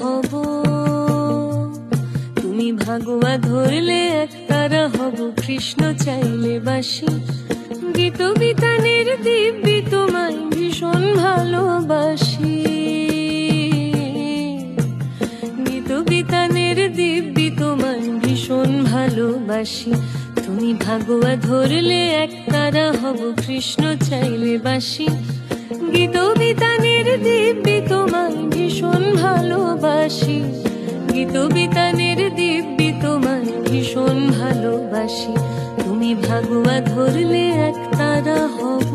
হব, তুমি ভাগুয়া ধরলে এক তারা হব, কৃষ্ণ চাইলে বাসি। গীত বিতানের দিব্যি তোমায় ভীষণ ভালোবাসি, গীত বিতানের দিব্যি তোমায় ভীষণ ভালোবাসি। তুমি ভাগুয়া ধরলে এক তারা হব, কৃষ্ণ চাইলে বাসি। গীত বিতানের দিব্যি তোমায় ভীষণ ভালোবাসি, গীত বিতানের দিব্যি তোমায় ভীষণ ভালোবাসি। তুমি ভাগুয়া ধরলে এক তারা হব।